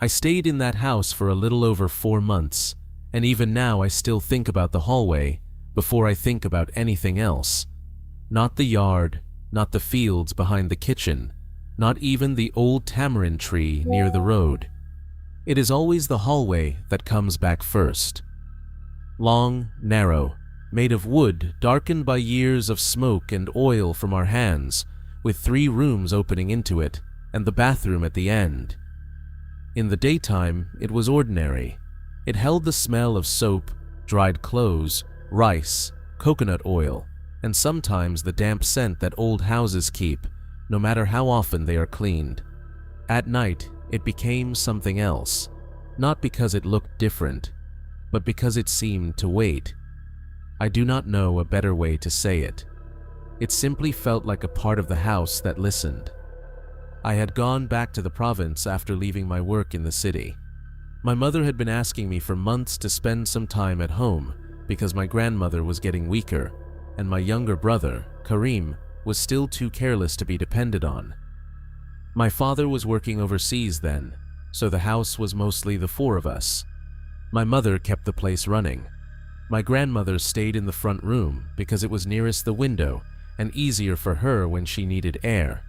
I stayed in that house for a little over 4 months, and even now I still think about the hallway before I think about anything else. Not the yard, not the fields behind the kitchen, not even the old tamarind tree near the road. It is always the hallway that comes back first. Long, narrow, made of wood, darkened by years of smoke and oil from our hands, with 3 rooms opening into it, and the bathroom at the end. In the daytime, it was ordinary. It held the smell of soap, dried clothes, rice, coconut oil, and sometimes the damp scent that old houses keep, no matter how often they are cleaned. At night, it became something else, not because it looked different, but because it seemed to wait. I do not know a better way to say it. It simply felt like a part of the house that listened. I had gone back to the province after leaving my work in the city. My mother had been asking me for months to spend some time at home because my grandmother was getting weaker, and my younger brother, Karim, was still too careless to be depended on. My father was working overseas then, so the house was mostly the 4 of us. My mother kept the place running. My grandmother stayed in the front room because it was nearest the window and easier for her when she needed air.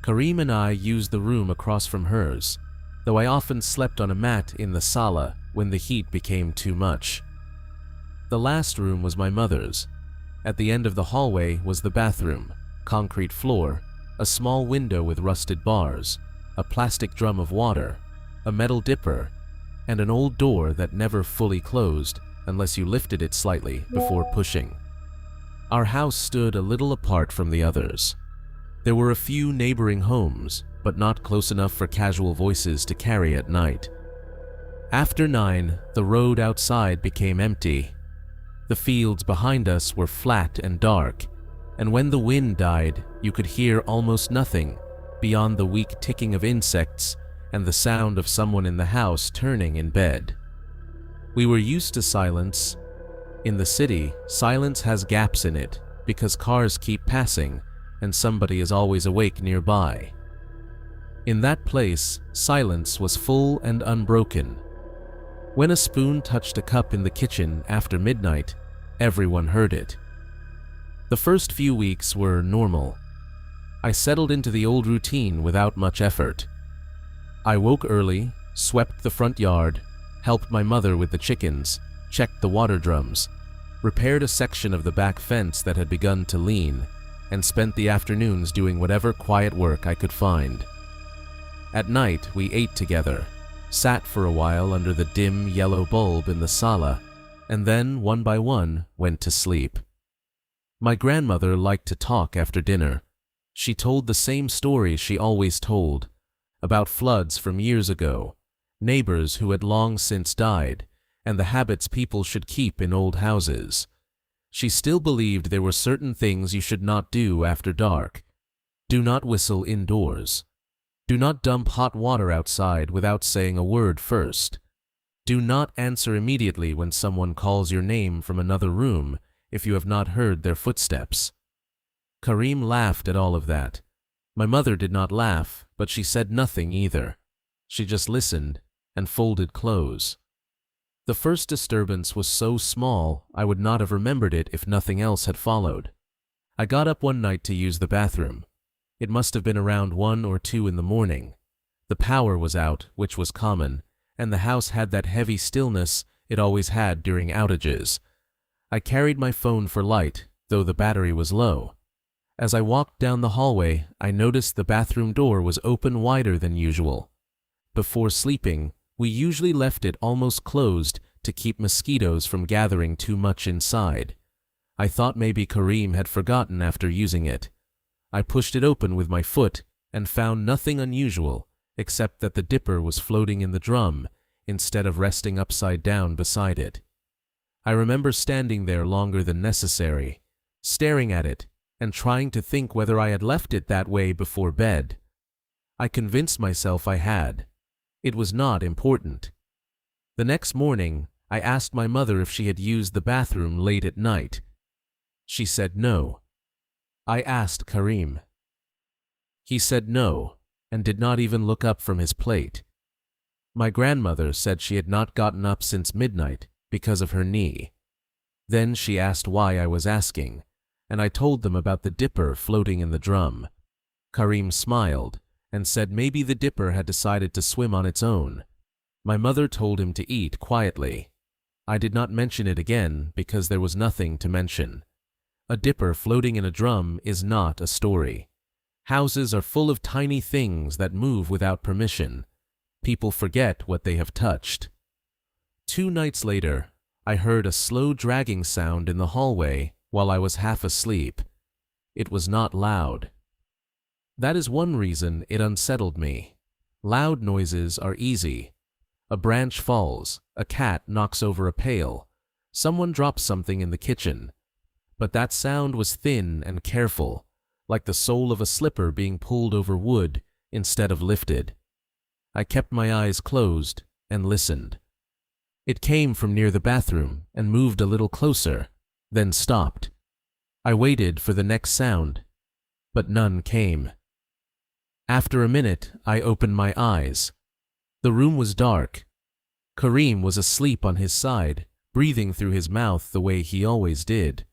Karim and I used the room across from hers, though I often slept on a mat in the sala when the heat became too much. The last room was my mother's. At the end of the hallway was the bathroom, concrete floor, a small window with rusted bars, a plastic drum of water, a metal dipper, and an old door that never fully closed unless you lifted it slightly before pushing. Our house stood a little apart from the others. There were a few neighboring homes, but not close enough for casual voices to carry at night. After 9, the road outside became empty. The fields behind us were flat and dark, and when the wind died, you could hear almost nothing beyond the weak ticking of insects and the sound of someone in the house turning in bed. We were used to silence. In the city, silence has gaps in it because cars keep passing and somebody is always awake nearby. In that place, silence was full and unbroken. When a spoon touched a cup in the kitchen after midnight, everyone heard it. The first few weeks were normal. I settled into the old routine without much effort. I woke early, swept the front yard, helped my mother with the chickens, checked the water drums, repaired a section of the back fence that had begun to lean, and spent the afternoons doing whatever quiet work I could find. At night, we ate together, sat for a while under the dim yellow bulb in the sala, and then, one by one, went to sleep. My grandmother liked to talk after dinner. She told the same stories she always told, about floods from years ago, neighbors who had long since died, and the habits people should keep in old houses. She still believed there were certain things you should not do after dark. Do not whistle indoors. Do not dump hot water outside without saying a word first. Do not answer immediately when someone calls your name from another room if you have not heard their footsteps. Karim laughed at all of that. My mother did not laugh, but she said nothing either. She just listened and folded clothes. The first disturbance was so small I would not have remembered it if nothing else had followed. I got up one night to use the bathroom. It must have been around 1 or 2 in the morning. The power was out, which was common, and the house had that heavy stillness it always had during outages. I carried my phone for light, though the battery was low. As I walked down the hallway, I noticed the bathroom door was open wider than usual. Before sleeping, we usually left it almost closed to keep mosquitoes from gathering too much inside. I thought maybe Karim had forgotten after using it. I pushed it open with my foot and found nothing unusual except that the dipper was floating in the drum instead of resting upside down beside it. I remember standing there longer than necessary, staring at it and trying to think whether I had left it that way before bed. I convinced myself I had. It was not important. The next morning, I asked my mother if she had used the bathroom late at night. She said no. I asked Karim. He said no, and did not even look up from his plate. My grandmother said she had not gotten up since midnight because of her knee. Then she asked why I was asking, and I told them about the dipper floating in the drum. Karim smiled and said maybe the dipper had decided to swim on its own. My mother told him to eat quietly. I did not mention it again because there was nothing to mention. A dipper floating in a drum is not a story. Houses are full of tiny things that move without permission. People forget what they have touched. 2 nights later, I heard a slow dragging sound in the hallway while I was half asleep. It was not loud. That is one reason it unsettled me. Loud noises are easy. A branch falls, a cat knocks over a pail, someone drops something in the kitchen. But that sound was thin and careful, like the sole of a slipper being pulled over wood instead of lifted. I kept my eyes closed and listened. It came from near the bathroom and moved a little closer, then stopped. I waited for the next sound, but none came. After a minute, I opened my eyes. The room was dark. Karim was asleep on his side, breathing through his mouth the way he always did.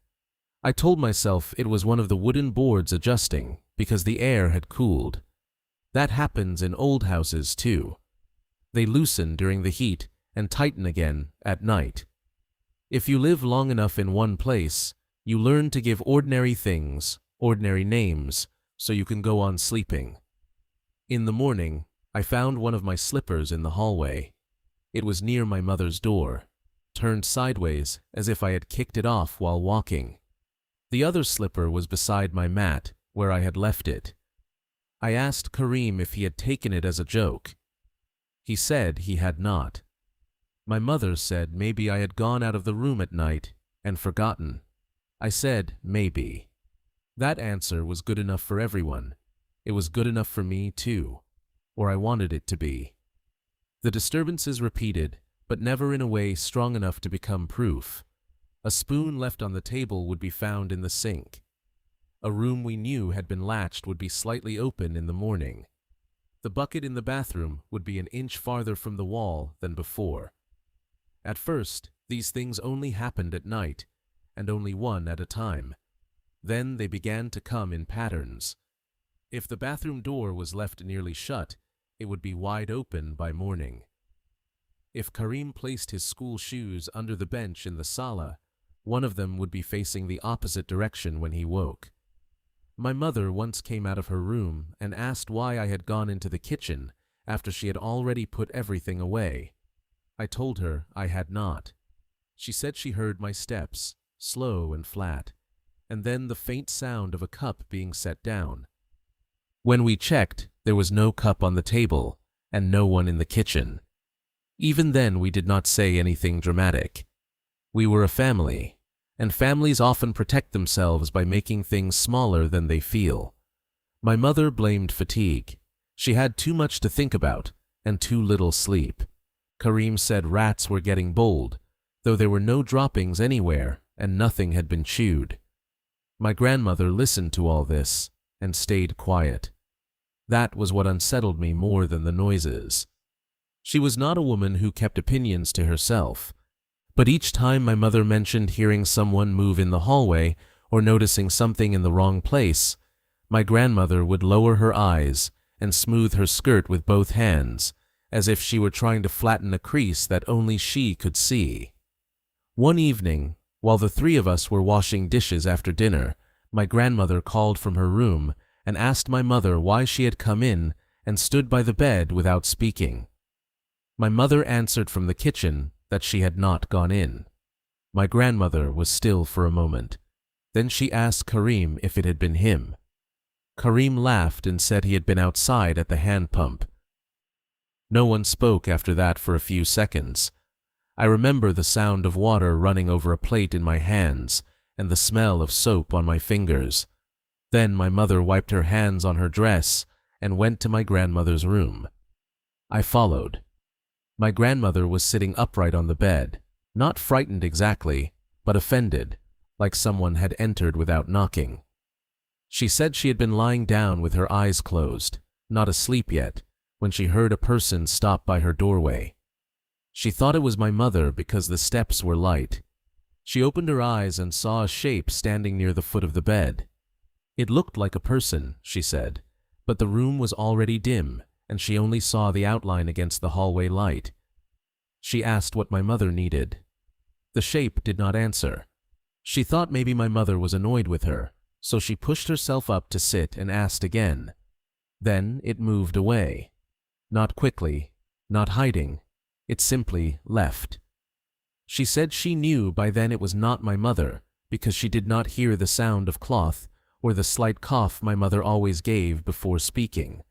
I told myself it was one of the wooden boards adjusting because the air had cooled. That happens in old houses too. They loosen during the heat and tighten again at night. If you live long enough in one place, you learn to give ordinary things ordinary names so you can go on sleeping. In the morning, I found one of my slippers in the hallway. It was near my mother's door, turned sideways as if I had kicked it off while walking. The other slipper was beside my mat, where I had left it. I asked Karim if he had taken it as a joke. He said he had not. My mother said maybe I had gone out of the room at night and forgotten. I said maybe. That answer was good enough for everyone. It was good enough for me too, or I wanted it to be. The disturbances repeated, but never in a way strong enough to become proof. A spoon left on the table would be found in the sink. A room we knew had been latched would be slightly open in the morning. The bucket in the bathroom would be an inch farther from the wall than before. At first, these things only happened at night, and only one at a time. Then they began to come in patterns. If the bathroom door was left nearly shut, it would be wide open by morning. If Karim placed his school shoes under the bench in the sala, one of them would be facing the opposite direction when he woke. My mother once came out of her room and asked why I had gone into the kitchen after she had already put everything away. I told her I had not. She said she heard my steps, slow and flat, and then the faint sound of a cup being set down. When we checked, there was no cup on the table and no one in the kitchen. Even then, we did not say anything dramatic. We were a family, and families often protect themselves by making things smaller than they feel. My mother blamed fatigue. She had too much to think about and too little sleep. Karim said rats were getting bold, though there were no droppings anywhere and nothing had been chewed. My grandmother listened to all this and stayed quiet. That was what unsettled me more than the noises. She was not a woman who kept opinions to herself, but each time my mother mentioned hearing someone move in the hallway or noticing something in the wrong place, my grandmother would lower her eyes and smooth her skirt with both hands, as if she were trying to flatten a crease that only she could see. One evening, while the 3 of us were washing dishes after dinner, my grandmother called from her room and asked my mother why she had come in and stood by the bed without speaking. My mother answered from the kitchen that she had not gone in. My grandmother was still for a moment. Then she asked Karim if it had been him. Karim laughed and said he had been outside at the hand pump. No one spoke after that for a few seconds. I remember the sound of water running over a plate in my hands and the smell of soap on my fingers. Then my mother wiped her hands on her dress and went to my grandmother's room. I followed. My grandmother was sitting upright on the bed, not frightened exactly, but offended, like someone had entered without knocking. She said she had been lying down with her eyes closed, not asleep yet, when she heard a person stop by her doorway. She thought it was my mother because the steps were light. She opened her eyes and saw a shape standing near the foot of the bed. It looked like a person, she said, but the room was already dim, and she only saw the outline against the hallway light. She asked what my mother needed. The shape did not answer. She thought maybe my mother was annoyed with her, so she pushed herself up to sit and asked again. Then it moved away. Not quickly, not hiding. It simply left. She said she knew by then it was not my mother because she did not hear the sound of cloth or the slight cough my mother always gave before speaking.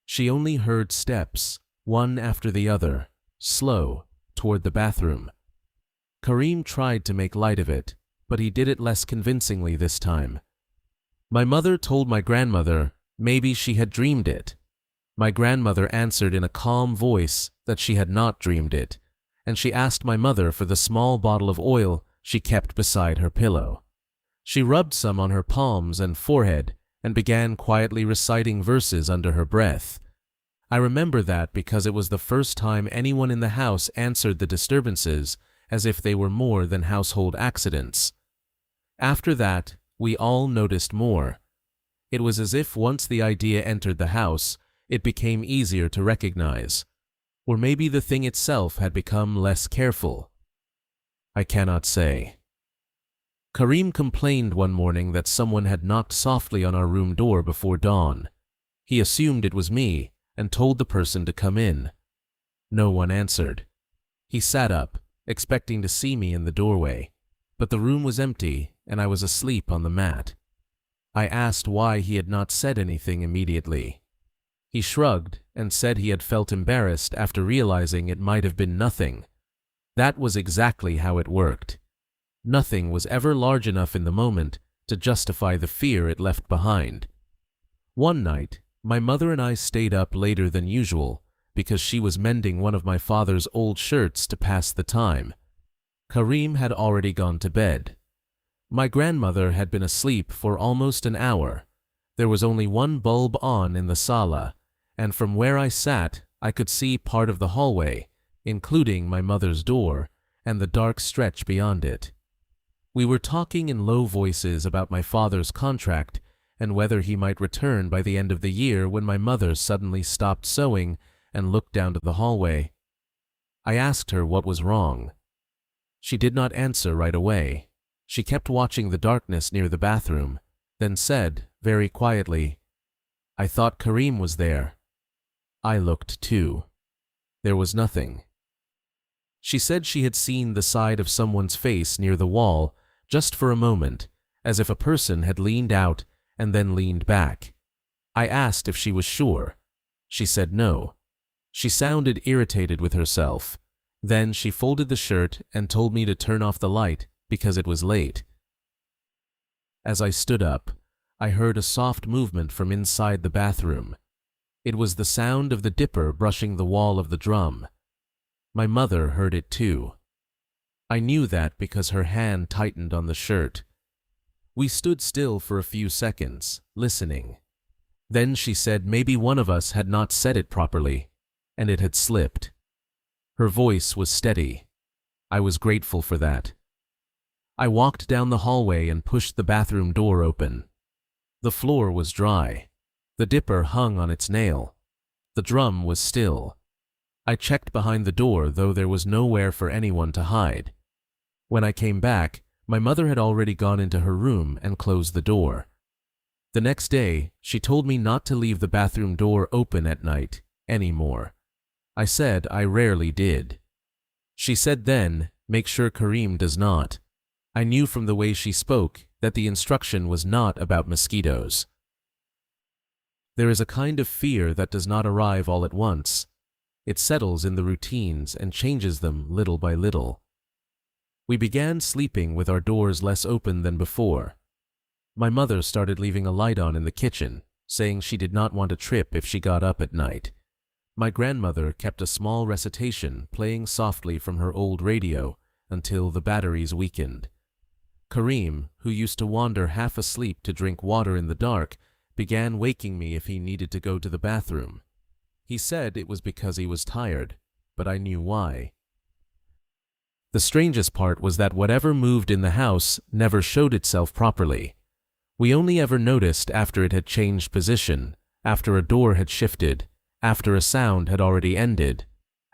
She only heard steps, one after the other, slow, toward the bathroom. Karim tried to make light of it, but he did it less convincingly this time. My mother told my grandmother maybe she had dreamed it. My grandmother answered in a calm voice that she had not dreamed it, and she asked my mother for the small bottle of oil she kept beside her pillow. She rubbed some on her palms and forehead and began quietly reciting verses under her breath. I remember that because it was the first time anyone in the house answered the disturbances as if they were more than household accidents. After that, we all noticed more. It was as if once the idea entered the house, it became easier to recognize. Or maybe the thing itself had become less careful. I cannot say. Karim complained one morning that someone had knocked softly on our room door before dawn. He assumed it was me and told the person to come in. No one answered. He sat up, expecting to see me in the doorway, but the room was empty and I was asleep on the mat. I asked why he had not said anything immediately. He shrugged and said he had felt embarrassed after realizing it might have been nothing. That was exactly how it worked. Nothing was ever large enough in the moment to justify the fear it left behind. One night, my mother and I stayed up later than usual because she was mending one of my father's old shirts to pass the time. Karim had already gone to bed. My grandmother had been asleep for almost an hour. There was only one bulb on in the sala, and from where I sat, I could see part of the hallway, including my mother's door and the dark stretch beyond it. We were talking in low voices about my father's contract and whether he might return by the end of the year when my mother suddenly stopped sewing and looked down to the hallway. I asked her what was wrong. She did not answer right away. She kept watching the darkness near the bathroom, then said, very quietly, "I thought Karim was there." I looked too. There was nothing. She said she had seen the side of someone's face near the wall just for a moment, as if a person had leaned out and then leaned back. I asked if she was sure. She said no. She sounded irritated with herself. Then she folded the shirt and told me to turn off the light because it was late. As I stood up, I heard a soft movement from inside the bathroom. It was the sound of the dipper brushing the wall of the drum. My mother heard it too. I knew that because her hand tightened on the shirt. We stood still for a few seconds, listening. Then she said maybe one of us had not said it properly, and it had slipped. Her voice was steady. I was grateful for that. I walked down the hallway and pushed the bathroom door open. The floor was dry. The dipper hung on its nail. The drum was still. I checked behind the door, though there was nowhere for anyone to hide. When I came back, my mother had already gone into her room and closed the door. The next day, she told me not to leave the bathroom door open at night anymore. I said I rarely did. She said then, make sure Karim does not. I knew from the way she spoke that the instruction was not about mosquitoes. There is a kind of fear that does not arrive all at once. It settles in the routines and changes them little by little. We began sleeping with our doors less open than before. My mother started leaving a light on in the kitchen, saying she did not want to trip if she got up at night. My grandmother kept a small recitation playing softly from her old radio until the batteries weakened. Karim, who used to wander half asleep to drink water in the dark, began waking me if he needed to go to the bathroom. He said it was because he was tired, but I knew why. The strangest part was that whatever moved in the house never showed itself properly. We only ever noticed after it had changed position, after a door had shifted, after a sound had already ended,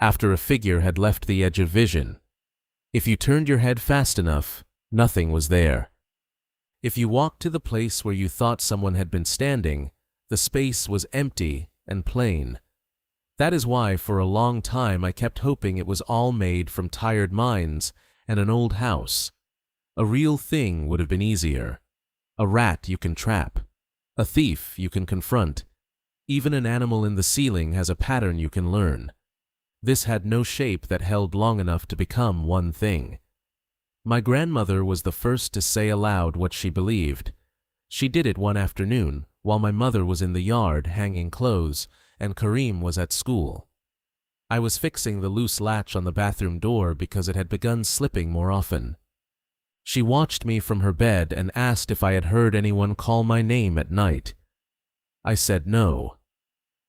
after a figure had left the edge of vision. If you turned your head fast enough, nothing was there. If you walked to the place where you thought someone had been standing, the space was empty and plain. That is why for a long time I kept hoping it was all made from tired minds and an old house. A real thing would have been easier. A rat you can trap. A thief you can confront. Even an animal in the ceiling has a pattern you can learn. This had no shape that held long enough to become one thing. My grandmother was the first to say aloud what she believed. She did it one afternoon while my mother was in the yard hanging clothes and Kareem was at school. I was fixing the loose latch on the bathroom door because it had begun slipping more often. She watched me from her bed and asked if I had heard anyone call my name at night. I said no.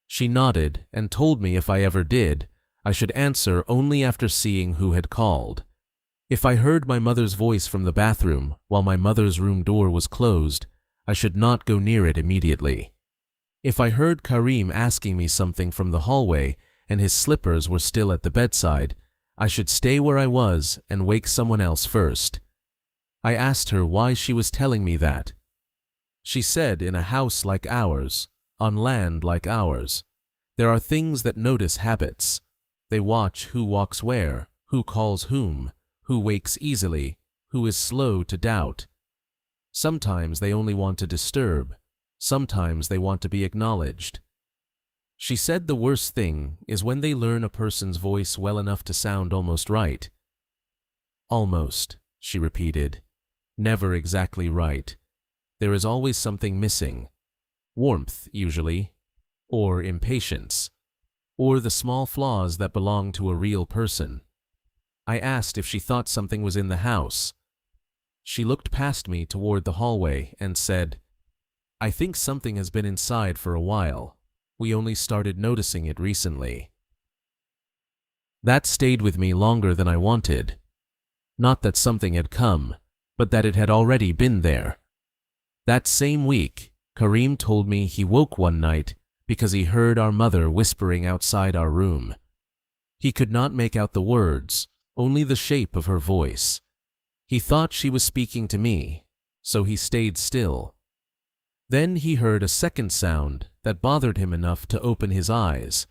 She nodded and told me if I ever did, I should answer only after seeing who had called. If I heard my mother's voice from the bathroom while my mother's room door was closed, I should not go near it immediately. If I heard Kareem asking me something from the hallway and his slippers were still at the bedside, I should stay where I was and wake someone else first. I asked her why she was telling me that. She said in a house like ours, on land like ours, there are things that notice habits. They watch who walks where, who calls whom, who wakes easily, who is slow to doubt. Sometimes they only want to disturb. Sometimes they want to be acknowledged. She said the worst thing is when they learn a person's voice well enough to sound almost right. Almost, she repeated. Never exactly right. There is always something missing. Warmth, usually, or impatience, or the small flaws that belong to a real person. I asked if she thought something was in the house. She looked past me toward the hallway and said, I think something has been inside for a while. We only started noticing it recently. That stayed with me longer than I wanted. Not that something had come, but that it had already been there. That same week, Kareem told me he woke one night because he heard our mother whispering outside our room. He could not make out the words, only the shape of her voice. He thought she was speaking to me, so he stayed still. Then he heard a second sound that bothered him enough to open his eyes.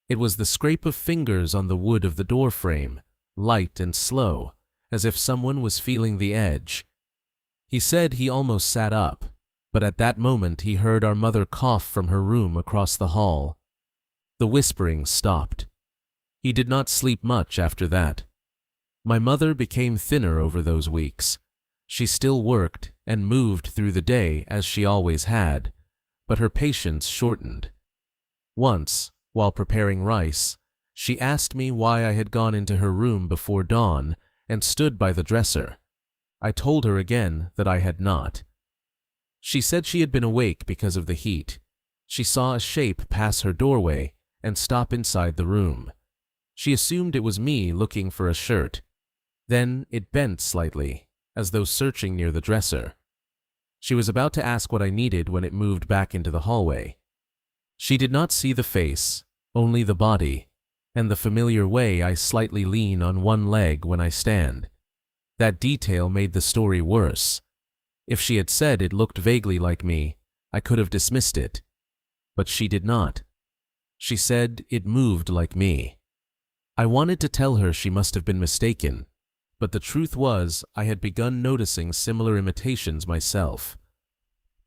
It was the scrape of fingers on the wood of the door frame, light and slow, as if someone was feeling the edge. He said he almost sat up, but at that moment he heard our mother cough from her room across the hall. The whispering stopped. He did not sleep much after that. My mother became thinner over those weeks. She still worked and moved through the day as she always had, but her patience shortened. Once, while preparing rice, she asked me why I had gone into her room before dawn and stood by the dresser. I told her again that I had not. She said she had been awake because of the heat. She saw a shape pass her doorway and stop inside the room. She assumed it was me looking for a shirt. Then it bent slightly, as though searching near the dresser. She was about to ask what I needed when it moved back into the hallway. She did not see the face, only the body, and the familiar way I slightly lean on one leg when I stand. That detail made the story worse. If she had said it looked vaguely like me, I could have dismissed it. But she did not. She said it moved like me. I wanted to tell her she must have been mistaken, but the truth was I had begun noticing similar imitations myself.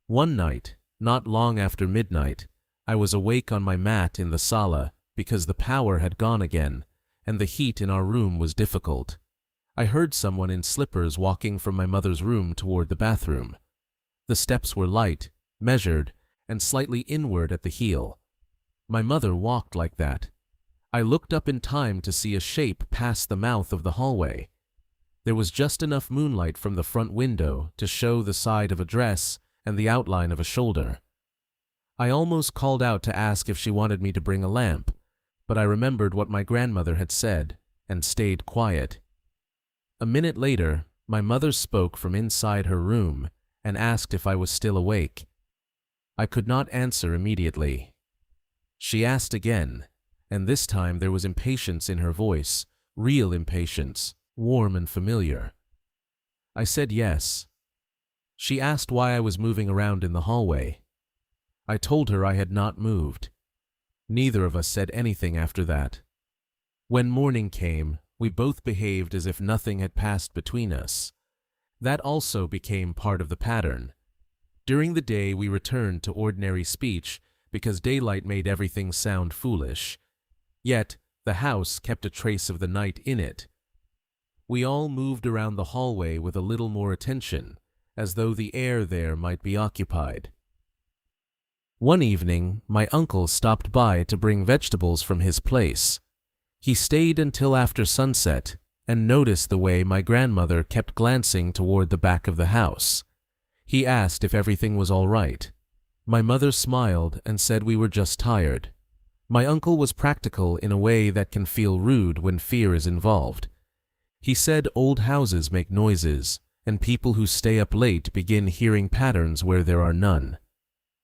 One night, not long after midnight, I was awake on my mat in the sala because the power had gone again, and the heat in our room was difficult. I heard someone in slippers walking from my mother's room toward the bathroom. The steps were light, measured, and slightly inward at the heel. My mother walked like that. I looked up in time to see a shape pass the mouth of the hallway. There was just enough moonlight from the front window to show the side of a dress and the outline of a shoulder. I almost called out to ask if she wanted me to bring a lamp, but I remembered what my grandmother had said and stayed quiet. A minute later, my mother spoke from inside her room and asked if I was still awake. I could not answer immediately. She asked again, and this time there was impatience in her voice, real impatience, warm and familiar. I said yes. She asked why I was moving around in the hallway. I told her I had not moved. Neither of us said anything after that. When morning came, we both behaved as if nothing had passed between us. That also became part of the pattern. During the day we returned to ordinary speech because daylight made everything sound foolish. Yet, the house kept a trace of the night in it. We all moved around the hallway with a little more attention, as though the air there might be occupied. One evening, my uncle stopped by to bring vegetables from his place. He stayed until after sunset and noticed the way my grandmother kept glancing toward the back of the house. He asked if everything was all right. My mother smiled and said we were just tired. My uncle was practical in a way that can feel rude when fear is involved. He said old houses make noises, and people who stay up late begin hearing patterns where there are none.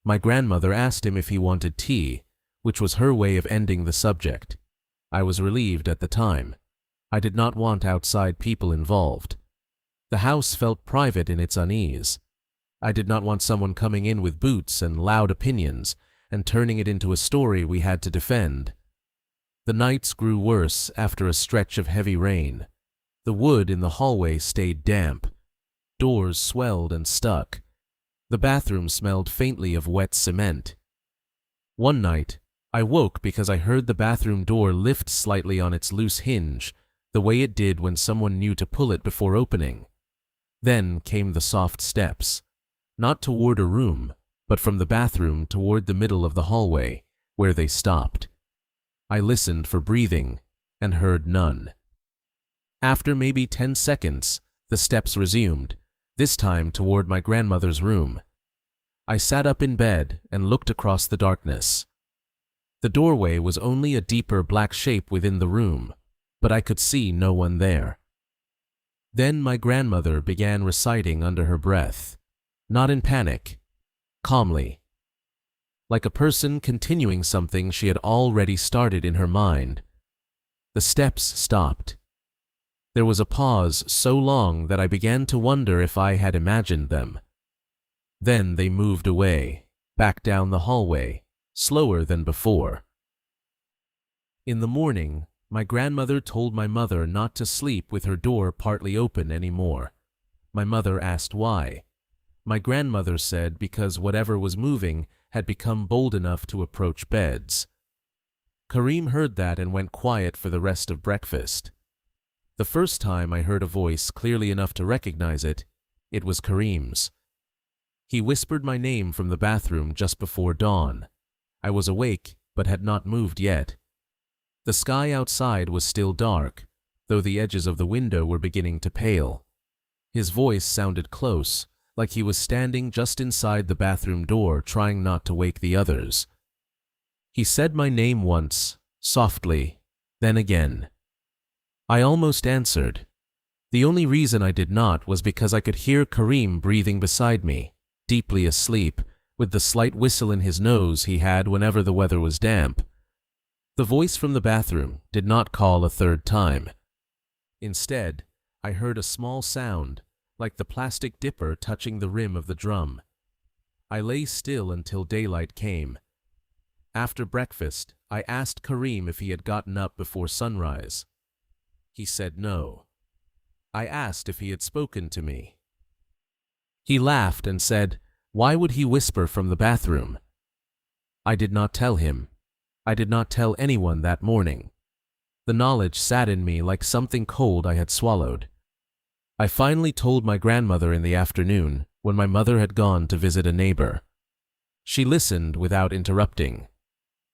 My grandmother asked him if he wanted tea, which was her way of ending the subject. I was relieved at the time. I did not want outside people involved. The house felt private in its unease. I did not want someone coming in with boots and loud opinions and turning it into a story we had to defend. The nights grew worse after a stretch of heavy rain. The wood in the hallway stayed damp. Doors swelled and stuck. The bathroom smelled faintly of wet cement. One night, I woke because I heard the bathroom door lift slightly on its loose hinge, the way it did when someone knew to pull it before opening. Then came the soft steps, not toward a room, but from the bathroom toward the middle of the hallway, where they stopped. I listened for breathing and heard none. After maybe 10 seconds, the steps resumed, this time toward my grandmother's room. I sat up in bed and looked across the darkness. The doorway was only a deeper black shape within the room, but I could see no one there. Then my grandmother began reciting under her breath, not in panic, calmly, like a person continuing something she had already started in her mind. The steps stopped. There was a pause so long that I began to wonder if I had imagined them. Then they moved away, back down the hallway, slower than before. In the morning, my grandmother told my mother not to sleep with her door partly open anymore. My mother asked why. My grandmother said because whatever was moving had become bold enough to approach beds. Kareem heard that and went quiet for the rest of breakfast. The first time I heard a voice clearly enough to recognize it, it was Kareem's. He whispered my name from the bathroom just before dawn. I was awake, but had not moved yet. The sky outside was still dark, though the edges of the window were beginning to pale. His voice sounded close, like he was standing just inside the bathroom door trying not to wake the others. He said my name once, softly, then again. I almost answered. The only reason I did not was because I could hear Kareem breathing beside me, deeply asleep, with the slight whistle in his nose he had whenever the weather was damp. The voice from the bathroom did not call a third time. Instead, I heard a small sound, like the plastic dipper touching the rim of the drum. I lay still until daylight came. After breakfast, I asked Kareem if he had gotten up before sunrise. He said no. I asked if he had spoken to me. He laughed and said, "Why would he whisper from the bathroom?" I did not tell him. I did not tell anyone that morning. The knowledge sat in me like something cold I had swallowed. I finally told my grandmother in the afternoon when my mother had gone to visit a neighbor. She listened without interrupting.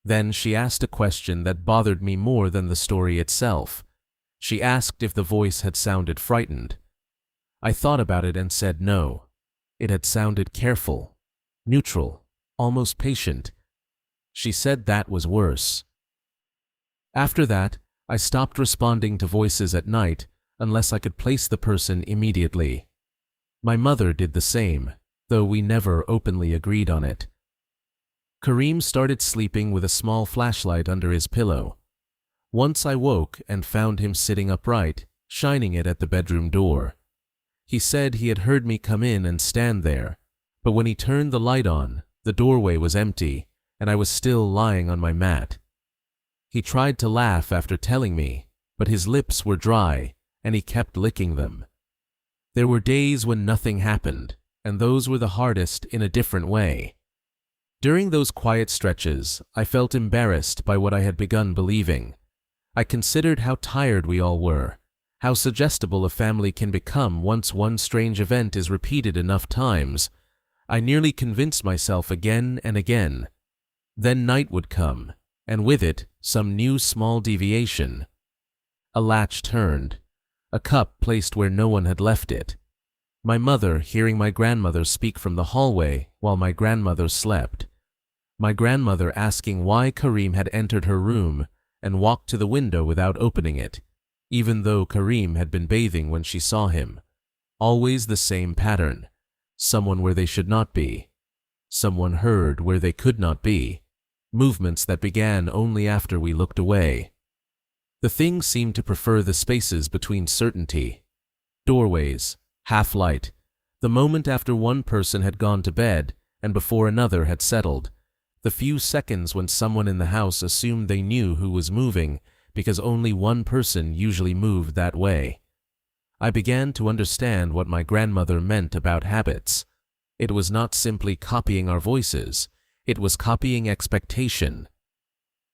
Then she asked a question that bothered me more than the story itself. She asked if the voice had sounded frightened. I thought about it and said no. It had sounded careful, neutral, almost patient. She said that was worse. After that, I stopped responding to voices at night unless I could place the person immediately. My mother did the same, though we never openly agreed on it. Kareem started sleeping with a small flashlight under his pillow. Once I woke and found him sitting upright, shining it at the bedroom door. He said he had heard me come in and stand there, but when he turned the light on, the doorway was empty, and I was still lying on my mat. He tried to laugh after telling me, but his lips were dry, and he kept licking them. There were days when nothing happened, and those were the hardest in a different way. During those quiet stretches, I felt embarrassed by what I had begun believing. I considered how tired we all were, how suggestible a family can become once one strange event is repeated enough times. I nearly convinced myself again and again. Then night would come, and with it, some new small deviation. A latch turned, a cup placed where no one had left it. My mother hearing my grandmother speak from the hallway while my grandmother slept. My grandmother asking why Kareem had entered her room and walked to the window without opening it, even though Kareem had been bathing when she saw him. Always the same pattern. Someone where they should not be. Someone heard where they could not be. Movements that began only after we looked away. The thing seemed to prefer the spaces between certainty. Doorways, half light, the moment after one person had gone to bed and before another had settled. The few seconds when someone in the house assumed they knew who was moving because only one person usually moved that way. I began to understand what my grandmother meant about habits. It was not simply copying our voices, it was copying expectation.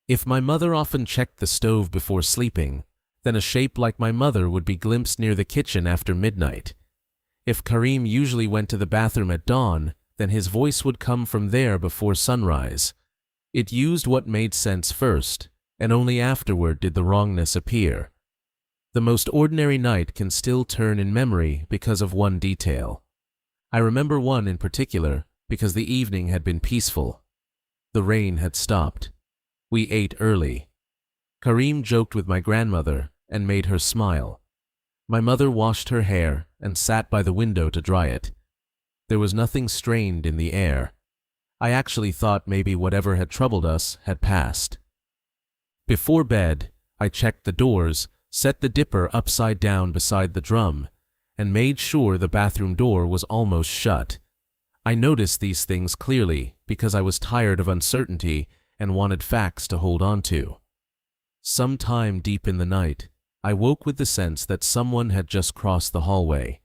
If my mother often checked the stove before sleeping, then a shape like my mother would be glimpsed near the kitchen after midnight. If Kareem usually went to the bathroom at dawn, then his voice would come from there before sunrise. It used what made sense first, and only afterward did the wrongness appear. The most ordinary night can still turn in memory because of one detail. I remember one in particular because the evening had been peaceful. The rain had stopped. We ate early. Kareem joked with my grandmother and made her smile. My mother washed her hair and sat by the window to dry it. There was nothing strained in the air. I actually thought maybe whatever had troubled us had passed. Before bed, I checked the doors, set the dipper upside down beside the drum, and made sure the bathroom door was almost shut. I noticed these things clearly because I was tired of uncertainty and wanted facts to hold on to. Sometime deep in the night, I woke with the sense that someone had just crossed the hallway.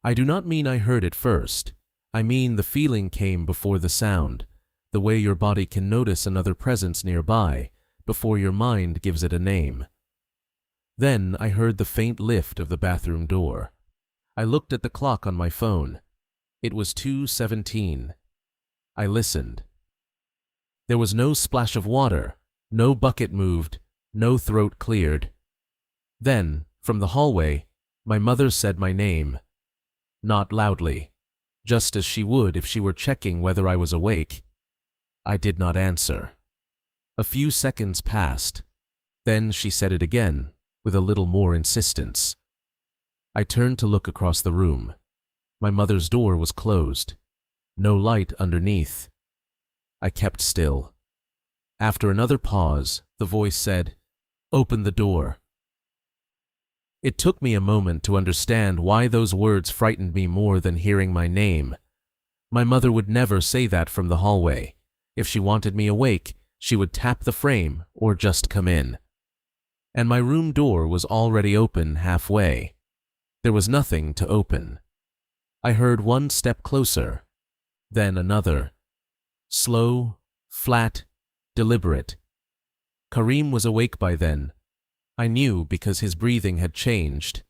I do not mean I heard it first. I mean the feeling came before the sound, the way your body can notice another presence nearby before your mind gives it a name. Then I heard the faint lift of the bathroom door. I looked at the clock on my phone. It was 2:17. I listened. There was no splash of water, no bucket moved, no throat cleared. Then, from the hallway, my mother said my name. Not loudly, just as she would if she were checking whether I was awake. I did not answer. A few seconds passed. Then she said it again, with a little more insistence. I turned to look across the room. My mother's door was closed. No light underneath. I kept still. After another pause, the voice said, "Open the door." It took me a moment to understand why those words frightened me more than hearing my name. My mother would never say that from the hallway. If she wanted me awake, she would tap the frame or just come in. And my room door was already open halfway. There was nothing to open. I heard one step closer, then another. Slow, flat, deliberate. Kareem was awake by then. I knew because his breathing had changed.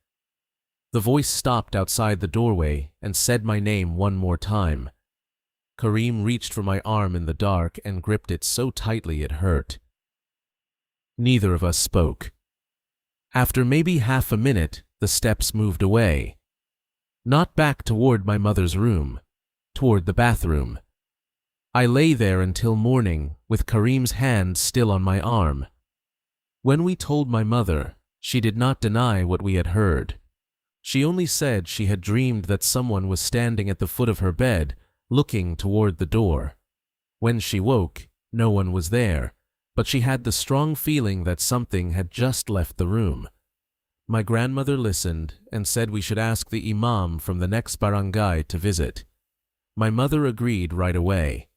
The voice stopped outside the doorway and said my name one more time. Kareem reached for my arm in the dark and gripped it so tightly it hurt. Neither of us spoke. After maybe half a minute, the steps moved away. Not back toward my mother's room, toward the bathroom. I lay there until morning, with Karim's hand still on my arm. When we told my mother, she did not deny what we had heard. She only said she had dreamed that someone was standing at the foot of her bed, looking toward the door. When she woke, no one was there, but she had the strong feeling that something had just left the room. My grandmother listened and said we should ask the imam from the next barangay to visit. My mother agreed right away.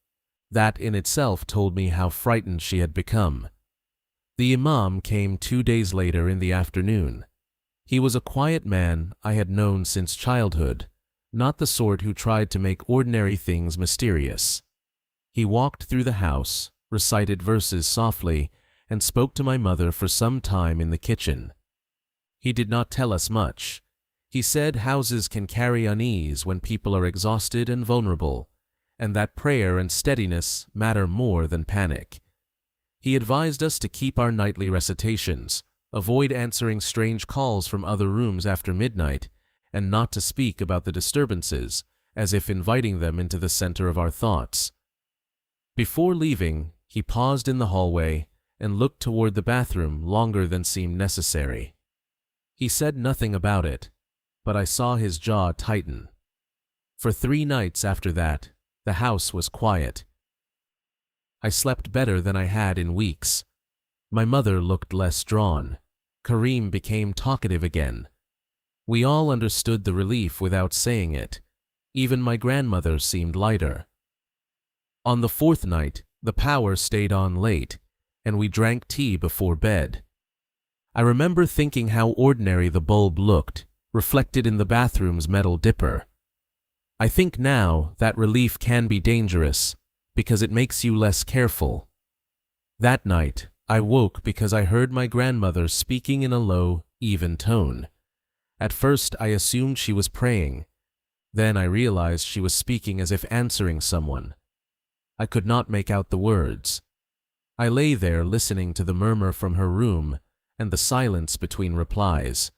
That in itself told me how frightened she had become. The imam came 2 days later in the afternoon. He was a quiet man I had known since childhood, not the sort who tried to make ordinary things mysterious. He walked through the house, recited verses softly, and spoke to my mother for some time in the kitchen. He did not tell us much. He said houses can carry unease when people are exhausted and vulnerable, and that prayer and steadiness matter more than panic. He advised us to keep our nightly recitations, avoid answering strange calls from other rooms after midnight, and not to speak about the disturbances, as if inviting them into the center of our thoughts. Before leaving, he paused in the hallway and looked toward the bathroom longer than seemed necessary. He said nothing about it, but I saw his jaw tighten. For 3 nights after that, the house was quiet. I slept better than I had in weeks. My mother looked less drawn. Karim became talkative again. We all understood the relief without saying it. Even my grandmother seemed lighter. On the 4th night, the power stayed on late, and we drank tea before bed. I remember thinking how ordinary the bulb looked, reflected in the bathroom's metal dipper. I think now that relief can be dangerous, because it makes you less careful. That night, I woke because I heard my grandmother speaking in a low, even tone. At first, I assumed she was praying. Then I realized she was speaking as if answering someone. I could not make out the words. I lay there listening to the murmur from her room and the silence between replies.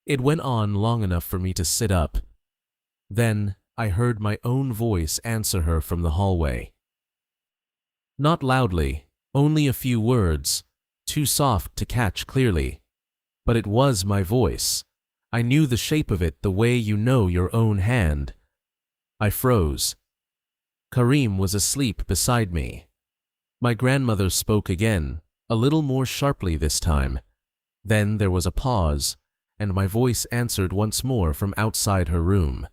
It went on long enough for me to sit up. Then I heard my own voice answer her from the hallway. Not loudly, only a few words, too soft to catch clearly. But it was my voice. I knew the shape of it the way you know your own hand. I froze. Karim was asleep beside me. My grandmother spoke again, a little more sharply this time. Then there was a pause, and my voice answered once more from outside her room.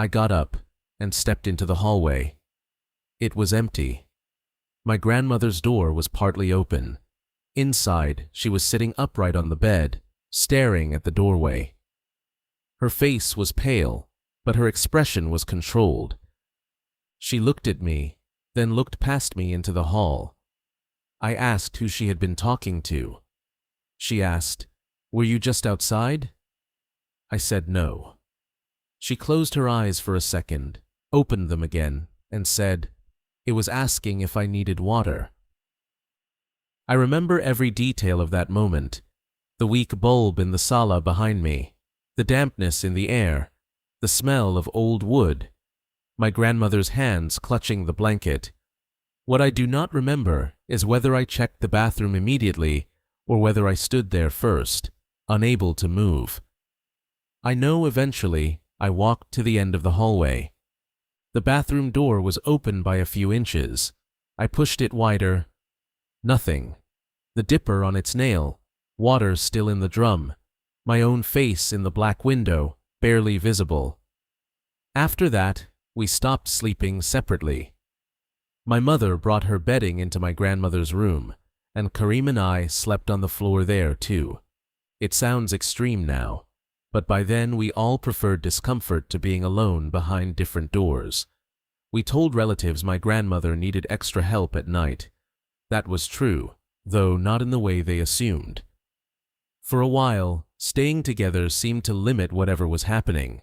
I got up and stepped into the hallway. It was empty. My grandmother's door was partly open. Inside, she was sitting upright on the bed, staring at the doorway. Her face was pale, but her expression was controlled. She looked at me, then looked past me into the hall. I asked who she had been talking to. She asked, "Were you just outside?" I said no. She closed her eyes for a second, opened them again, and said, "It was asking if I needed water." I remember every detail of that moment. The weak bulb in the sala behind me, the dampness in the air, the smell of old wood, my grandmother's hands clutching the blanket. What I do not remember is whether I checked the bathroom immediately or whether I stood there first, unable to move. I know eventually I walked to the end of the hallway. The bathroom door was open by a few inches. I pushed it wider. Nothing. The dipper on its nail, water still in the drum, my own face in the black window, barely visible. After that, we stopped sleeping separately. My mother brought her bedding into my grandmother's room, and Karim and I slept on the floor there too. It sounds extreme now, but by then we all preferred discomfort to being alone behind different doors. We told relatives my grandmother needed extra help at night. That was true, though not in the way they assumed. For a while, staying together seemed to limit whatever was happening.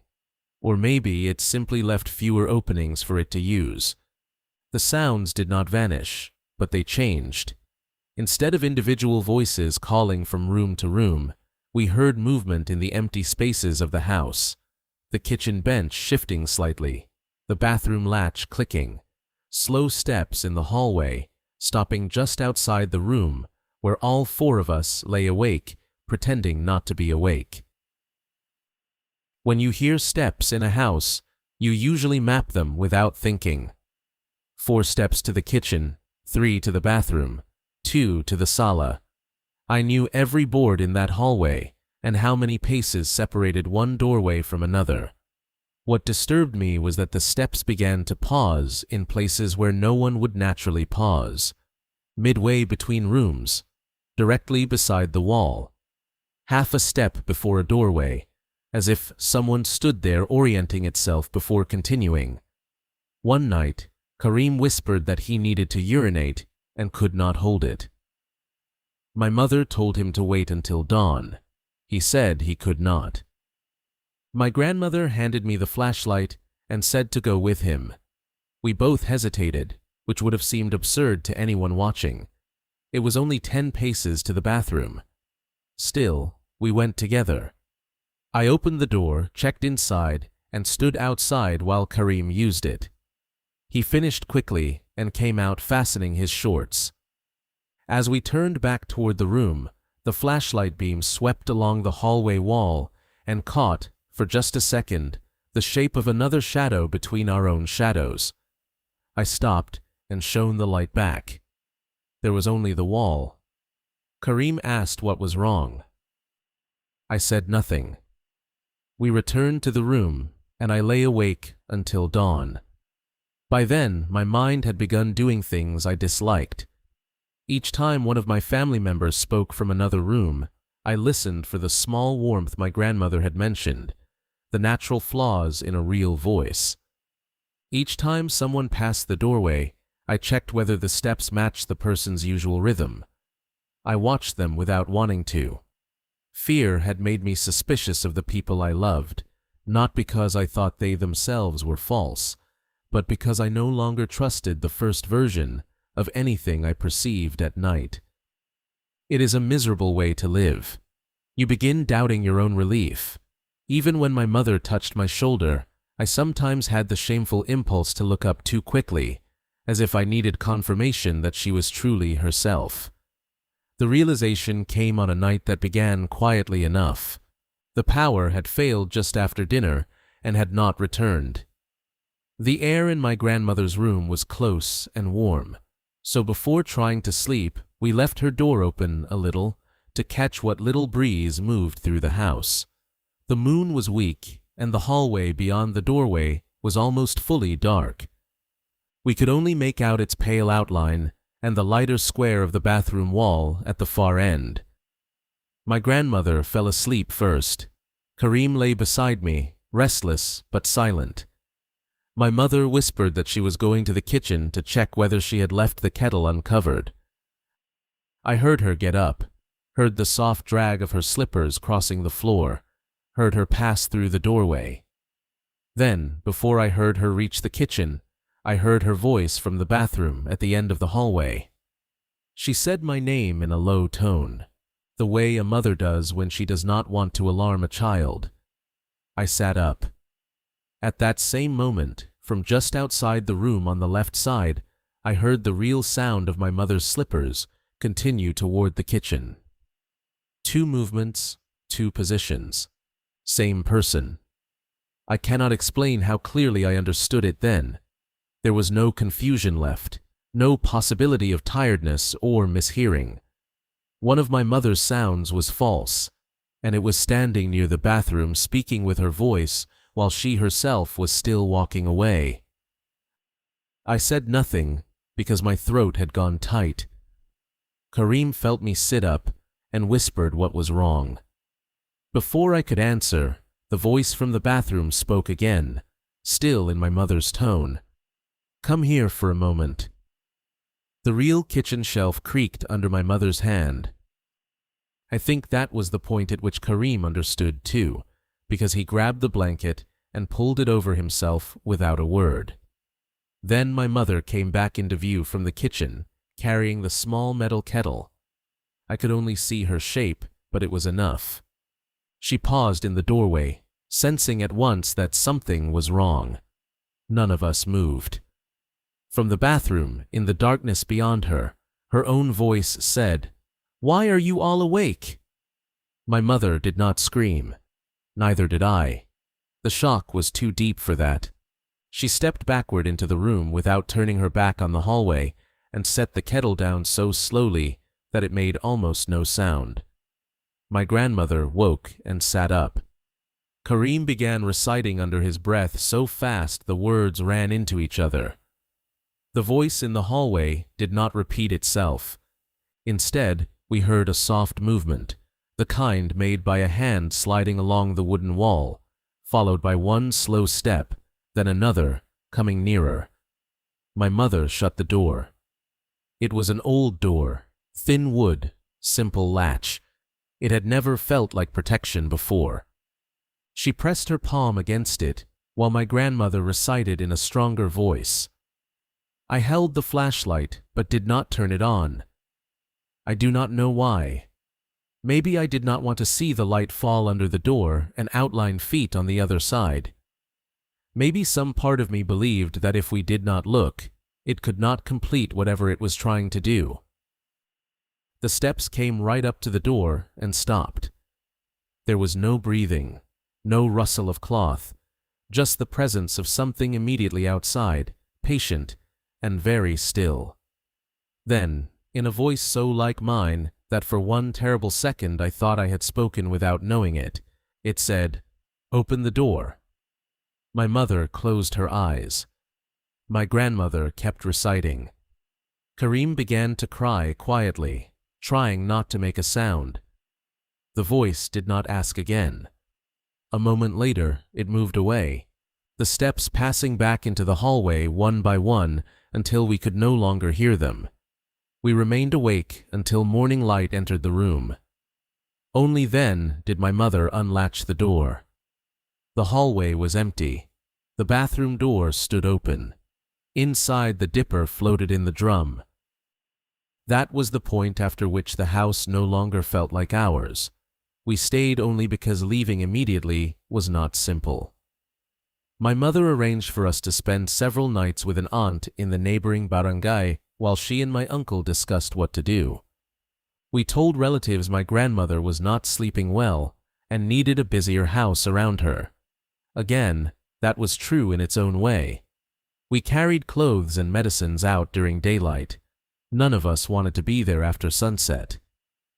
Or maybe it simply left fewer openings for it to use. The sounds did not vanish, but they changed. Instead of individual voices calling from room to room, we heard movement in the empty spaces of the house, the kitchen bench shifting slightly, the bathroom latch clicking, Slow steps in the hallway, stopping just outside the room where all four of us lay awake, pretending not to be awake. When you hear steps in a house, you usually map them without thinking. 4 steps to the kitchen, 3 to the bathroom, 2 to the sala. I knew every board in that hallway and how many paces separated one doorway from another. What disturbed me was that the steps began to pause in places where no one would naturally pause. Midway between rooms, directly beside the wall, half a step before a doorway, as if someone stood there orienting itself before continuing. One night, Karim whispered that he needed to urinate and could not hold it. My mother told him to wait until dawn. He said he could not. My grandmother handed me the flashlight and said to go with him. We both hesitated, which would have seemed absurd to anyone watching. It was only 10 paces to the bathroom. Still, we went together. I opened the door, checked inside, and stood outside while Karim used it. He finished quickly and came out fastening his shorts. As we turned back toward the room, the flashlight beam swept along the hallway wall and caught, for just a second, the shape of another shadow between our own shadows. I stopped and shone the light back. There was only the wall. Karim asked what was wrong. I said nothing. We returned to the room, and I lay awake until dawn. By then, my mind had begun doing things I disliked. Each time one of my family members spoke from another room, I listened for the small warmth my grandmother had mentioned, the natural flaws in a real voice. Each time someone passed the doorway, I checked whether the steps matched the person's usual rhythm. I watched them without wanting to. Fear had made me suspicious of the people I loved, not because I thought they themselves were false, but because I no longer trusted the first version of anything I perceived at night. It is a miserable way to live. You begin doubting your own relief. Even when my mother touched my shoulder, I sometimes had the shameful impulse to look up too quickly, as if I needed confirmation that she was truly herself. The realization came on a night that began quietly enough. The power had failed just after dinner and had not returned. The air in my grandmother's room was close and warm, so before trying to sleep, we left her door open a little to catch what little breeze moved through the house. The moon was weak, and the hallway beyond the doorway was almost fully dark. We could only make out its pale outline and the lighter square of the bathroom wall at the far end. My grandmother fell asleep first. Karim lay beside me, restless but silent. My mother whispered that she was going to the kitchen to check whether she had left the kettle uncovered. I heard her get up, heard the soft drag of her slippers crossing the floor, heard her pass through the doorway. Then, before I heard her reach the kitchen, I heard her voice from the bathroom at the end of the hallway. She said my name in a low tone, the way a mother does when she does not want to alarm a child. I sat up. At that same moment, from just outside the room on the left side, I heard the real sound of my mother's slippers continue toward the kitchen. 2 movements, 2 positions. Same person. I cannot explain how clearly I understood it then. There was no confusion left, no possibility of tiredness or mishearing. One of my mother's sounds was false, and it was standing near the bathroom speaking with her voice while she herself was still walking away. I said nothing because my throat had gone tight. Karim felt me sit up and whispered what was wrong. Before I could answer, the voice from the bathroom spoke again, still in my mother's tone. "Come here for a moment." The real kitchen shelf creaked under my mother's hand. I think that was the point at which Karim understood too, because he grabbed the blanket and pulled it over himself without a word. Then my mother came back into view from the kitchen, carrying the small metal kettle. I could only see her shape, but it was enough. She paused in the doorway, sensing at once that something was wrong. None of us moved. From the bathroom, in the darkness beyond her, her own voice said, "Why are you all awake?" My mother did not scream. Neither did I. The shock was too deep for that. She stepped backward into the room without turning her back on the hallway and set the kettle down so slowly that it made almost no sound. My grandmother woke and sat up. Karim began reciting under his breath so fast the words ran into each other. The voice in the hallway did not repeat itself. Instead, we heard a soft movement, the kind made by a hand sliding along the wooden wall, followed by one slow step, then another, coming nearer. My mother shut the door. It was an old door, thin wood, simple latch. It had never felt like protection before. She pressed her palm against it, while my grandmother recited in a stronger voice. I held the flashlight, but did not turn it on. I do not know why. Maybe I did not want to see the light fall under the door and outline feet on the other side. Maybe some part of me believed that if we did not look, it could not complete whatever it was trying to do. The steps came right up to the door and stopped. There was no breathing, no rustle of cloth, just the presence of something immediately outside, patient and very still. Then, in a voice so like mine that for one terrible second I thought I had spoken without knowing it, it said, "Open the door." My mother closed her eyes. My grandmother kept reciting. Karim began to cry quietly, trying not to make a sound. The voice did not ask again. A moment later, it moved away, the steps passing back into the hallway one by one until we could no longer hear them. We remained awake until morning light entered the room. Only then did my mother unlatch the door. The hallway was empty. The bathroom door stood open. Inside, the dipper floated in the drum. That was the point after which the house no longer felt like ours. We stayed only because leaving immediately was not simple. My mother arranged for us to spend several nights with an aunt in the neighboring barangay while she and my uncle discussed what to do. We told relatives my grandmother was not sleeping well and needed a busier house around her. Again, that was true in its own way. We carried clothes and medicines out during daylight. None of us wanted to be there after sunset.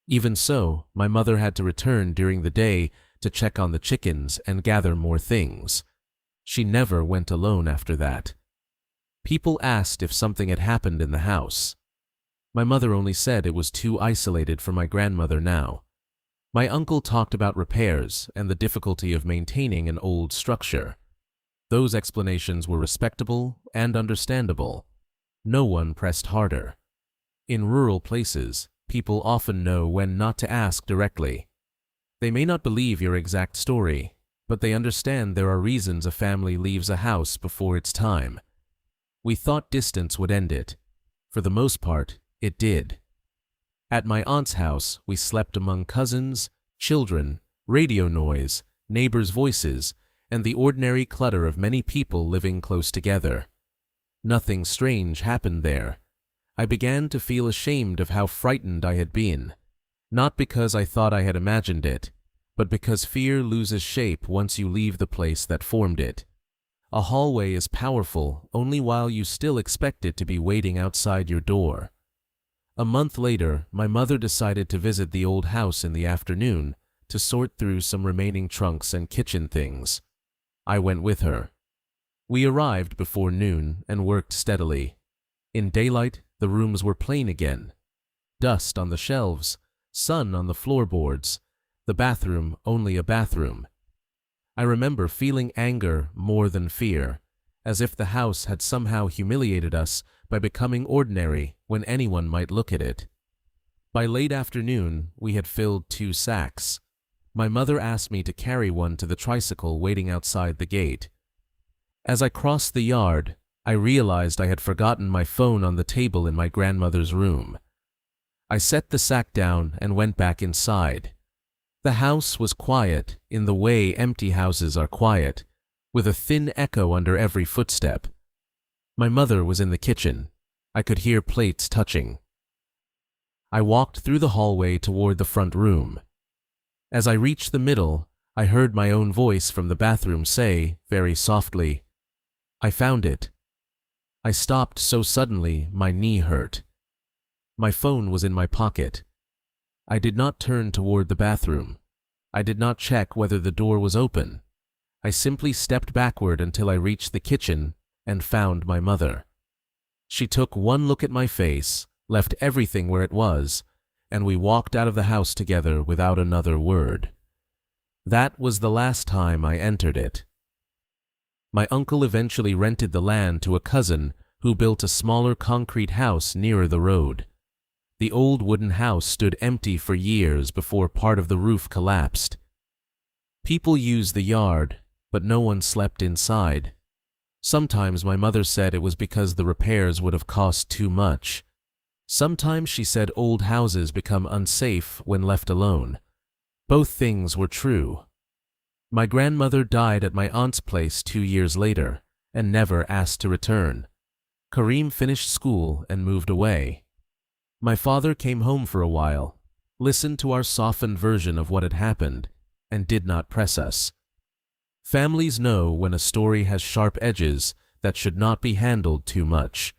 Even so, my mother had to return during the day to check on the chickens and gather more things. She never went alone after that. People asked if something had happened in the house. My mother only said it was too isolated for my grandmother now. My uncle talked about repairs and the difficulty of maintaining an old structure. Those explanations were respectable and understandable. No one pressed harder. In rural places, people often know when not to ask directly. They may not believe your exact story, but they understand there are reasons a family leaves a house before its time. We thought distance would end it. For the most part, it did. At my aunt's house, we slept among cousins, children, radio noise, neighbors' voices, and the ordinary clutter of many people living close together. Nothing strange happened there. I began to feel ashamed of how frightened I had been, not because I thought I had imagined it, but because fear loses shape once you leave the place that formed it. A hallway is powerful only while you still expect it to be waiting outside your door. A month later, my mother decided to visit the old house in the afternoon to sort through some remaining trunks and kitchen things. I went with her. We arrived before noon and worked steadily. In daylight, the rooms were plain again. Dust on the shelves, sun on the floorboards, the bathroom only a bathroom. I remember feeling anger more than fear, as if the house had somehow humiliated us by becoming ordinary when anyone might look at it. By late afternoon, we had filled 2 sacks. My mother asked me to carry one to the tricycle waiting outside the gate. As I crossed the yard, I realized I had forgotten my phone on the table in my grandmother's room. I set the sack down and went back inside. The house was quiet in the way empty houses are quiet, with a thin echo under every footstep. My mother was in the kitchen. I could hear plates touching. I walked through the hallway toward the front room. As I reached the middle, I heard my own voice from the bathroom say, very softly, "I found it." I stopped so suddenly my knee hurt. My phone was in my pocket. I did not turn toward the bathroom. I did not check whether the door was open. I simply stepped backward until I reached the kitchen and found my mother. She took one look at my face, left everything where it was, and we walked out of the house together without another word. That was the last time I entered it. My uncle eventually rented the land to a cousin who built a smaller concrete house nearer the road. The old wooden house stood empty for years before part of the roof collapsed. People used the yard, but no one slept inside. Sometimes my mother said it was because the repairs would have cost too much. Sometimes she said old houses become unsafe when left alone. Both things were true. My grandmother died at my aunt's place 2 years later and never asked to return. Kareem finished school and moved away. My father came home for a while, listened to our softened version of what had happened, and did not press us. Families know when a story has sharp edges that should not be handled too much.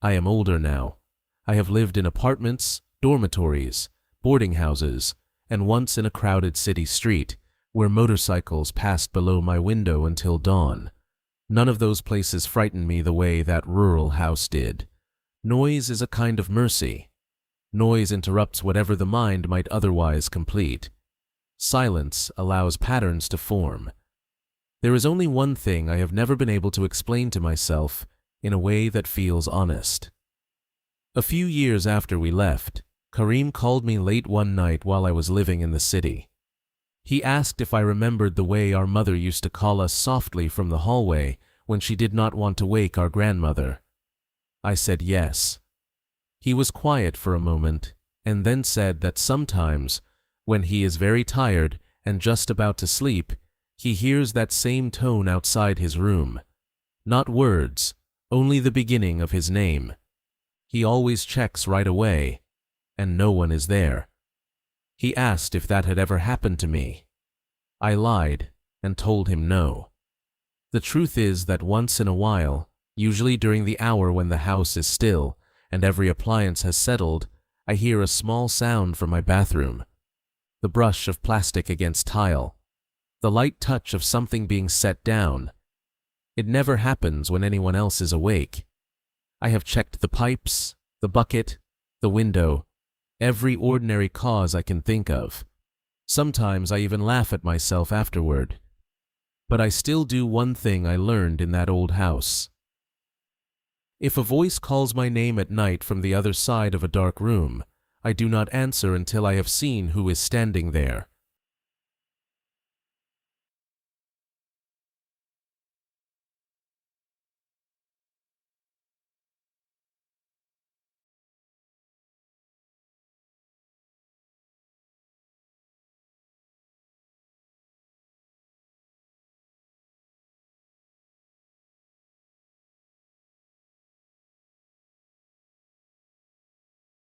I am older now. I have lived in apartments, dormitories, boarding houses, and once in a crowded city street where motorcycles passed below my window until dawn. None of those places frightened me the way that rural house did. Noise is a kind of mercy. Noise interrupts whatever the mind might otherwise complete. Silence allows patterns to form. There is only one thing I have never been able to explain to myself in a way that feels honest. A few years after we left, Kareem called me late one night while I was living in the city. He asked if I remembered the way our mother used to call us softly from the hallway when she did not want to wake our grandmother. I said yes. He was quiet for a moment and then said that sometimes, when he is very tired and just about to sleep, he hears that same tone outside his room. Not words, only the beginning of his name. He always checks right away, and no one is there. He asked if that had ever happened to me. I lied and told him no. The truth is that once in a while, usually during the hour when the house is still and every appliance has settled, I hear a small sound from my bathroom. The brush of plastic against tile. The light touch of something being set down. It never happens when anyone else is awake. I have checked the pipes, the bucket, the window, every ordinary cause I can think of. Sometimes I even laugh at myself afterward. But I still do one thing I learned in that old house. If a voice calls my name at night from the other side of a dark room, I do not answer until I have seen who is standing there.